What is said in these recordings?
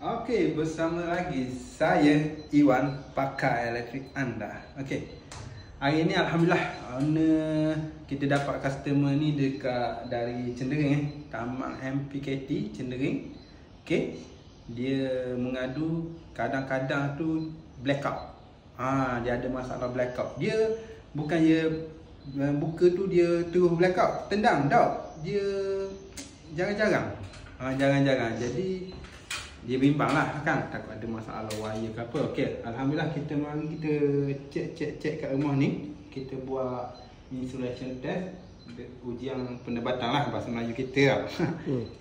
Okey, bersama lagi saya Iwan, pakar elektrik anda. Okey. Hari ni alhamdulillah kita dapat customer ni dekat dari Cendering, Taman MPKT Cendering. Okey. Dia mengadu kadang-kadang tu blackout. Dia ada masalah blackout. Dia bukan dia buka tu dia terus blackout, tendang tak. Dia jarang-jarang. Jarang-jarang. Jadi dia bimbang lah kan, takut ada masalah wire ke apa. Okey, alhamdulillah kita mari kita cek kat rumah ni. Kita buat insulation test, ujian penebatan lah bahasa Melayu kita lah.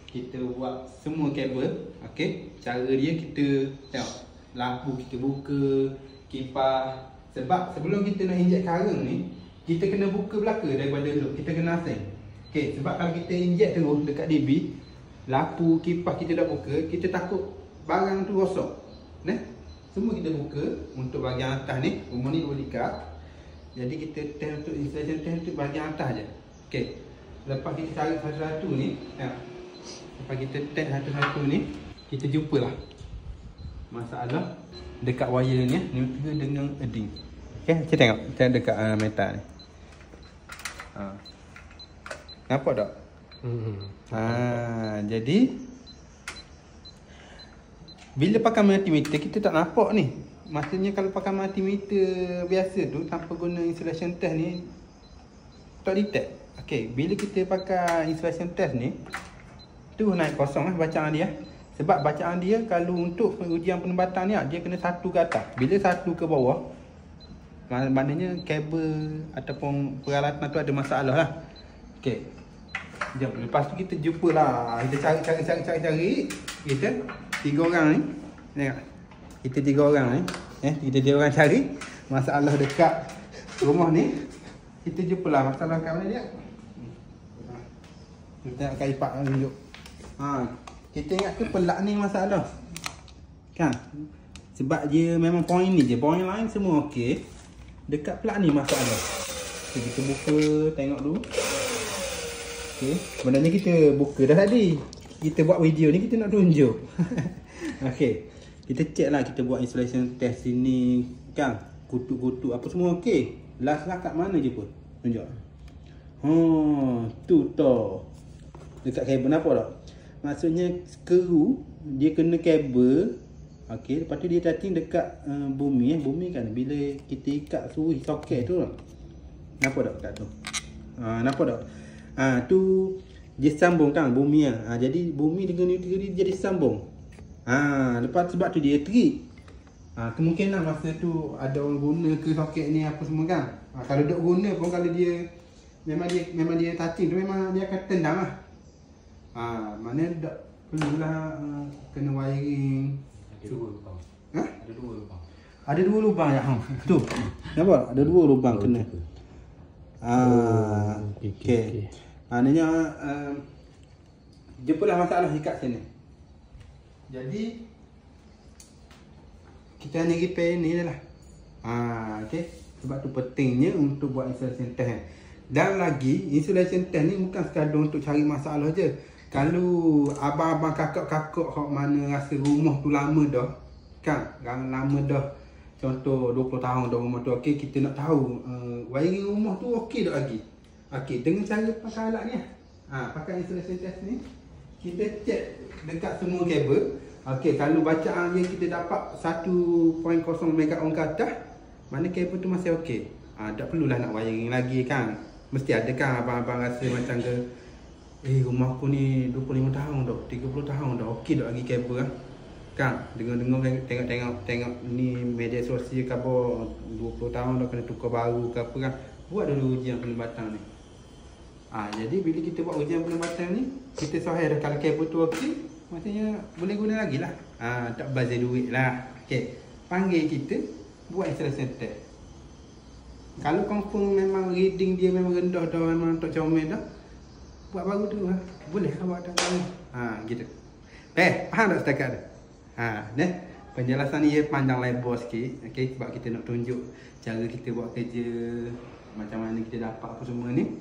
Kita buat semua kabel. Okey, cara dia kita tengok lampu kita buka, kipas. Sebab sebelum kita nak injek karang ni, kita kena buka belaka daripada dulu. Kita kena asing. Okey, sebab kalau kita injek terus dekat DB, lampu kipas kita dah buka, kita takut barang tu rosak. Semua kita buka untuk bahagian atas ni. Rumah ni dua tingkat. Jadi kita test untuk installation test untuk bahagian atas je. Okey. Lepas kita cari satu-satu ni, lepas kita test satu-satu ni, kita jumpalah masalah dekat wire ni, neutral dengan earthing. Okey, kita tengok dekat metal ni. Nampak tak? Jadi bila pakai multimeter kita tak nampak ni. Maksudnya kalau pakai multimeter biasa tu tanpa guna insulation test ni tak detect. Okey, bila kita pakai insulation test ni tu naik kosong bacaan dia. Sebab bacaan dia kalau untuk ujian penebatan ni dia kena satu ke atas. Bila satu ke bawah, maknanya kabel ataupun peralatan tu ada masalah lah. Okey. Jom, lepas tu kita jumpa lah. Kita cari. Kita tiga orang ni. Tengok. Kita tiga orang ni. Kita tiga orang cari masalah dekat rumah ni. Kita jumpa lah masalah kat mana dia. Kita tengok kat ipak tunjuk. Kita ingat ke pelak ni masalah. Kan? Sebab dia memang point ni je. Point lain semua okey. Dekat pelak ni masalah. Okay, kita buka tengok dulu. Okay. Sebenarnya kita buka dah tadi. Kita buat video ni kita nak tunjuk. Okey. Kita check lah, kita buat installation test sini kan. Kutu-kutu apa semua okey. Last lah kat mana je pun. Tunjuk. Tu toh. Dekat kabel nampak tak? Maksudnya skru dia kena kabel. Okey, lepas tu dia touching dekat bumi bumi kan. Bila kita ikat suruh soket tu. Nampak tak kat tu? Nampak tak? Tu dia sambung kan bumi lah. Jadi bumi dengan neutral dia jadi sambung. Lepas sebab tu dia trik. Kemungkinan masa tu ada orang guna ke soket ni apa semua kan. Kalau duk guna pun kalau dia memang dia touching tu memang dia akan tendang lah. Mana tak perlulah kena wiring. Ada dua lubang. Ada dua lubang. Ada dua lubang ya. Tu. Nampak? Ada dua lubang kena. Okey. Maknanya jumpalah masalah dekat sini. Jadi kita hanya repair ni je lah. Okey. Sebab tu pentingnya untuk buat insulation test. Dan lagi insulation test ni bukan sekadar untuk cari masalah je. Kalau abang-abang kakak-kakak hok mana rasa rumah tu lama dah, kan? Lama dah. Contoh 20 tahun dah rumah tu okey, kita nak tahu wiring rumah tu okey tak lagi. Okey, dengan cara pakai alat ni. Pakai insulation test ni, kita check dekat semua kabel. Okey, kalau bacaan yang kita dapat 1.0 mega ohm ke atas, mana kabel tu masih okey. Tak perlulah nak wiring lagi kan. Mesti ada kan abang-abang rasa macam ke rumah aku ni 25 tahun dah, 30 tahun dah, okey tak lagi kabel kan. Kan, dengar-dengar tengok ni media sosial ke apa 20 tahun dah kena tukar baru ke apa kan. Buat dulu ujian penebatan ni. Jadi bila kita buat ujian penebatan ni, kita sahih dah kalau kabel tu okey, maksudnya boleh guna lagi lah. Tak bazir duit lah. Okey, panggil kita buat installation test. Kalau confirm memang reading dia memang rendah dah, memang tak comel dah, buat baru tu lah. Boleh lah buat tak tahu. Gitu. Faham tak setakat tu? Penjelasan ni panjang lebar sikit. Okay, sebab kita nak tunjuk cara kita buat kerja, macam mana kita dapat apa semua ni.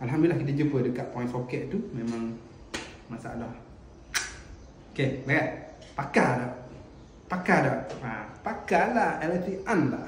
Alhamdulillah kita jumpa dekat point soket tu memang masalah. Okay, baik. Pakar tak? Pakar tak? Pakarlah elektrik anda.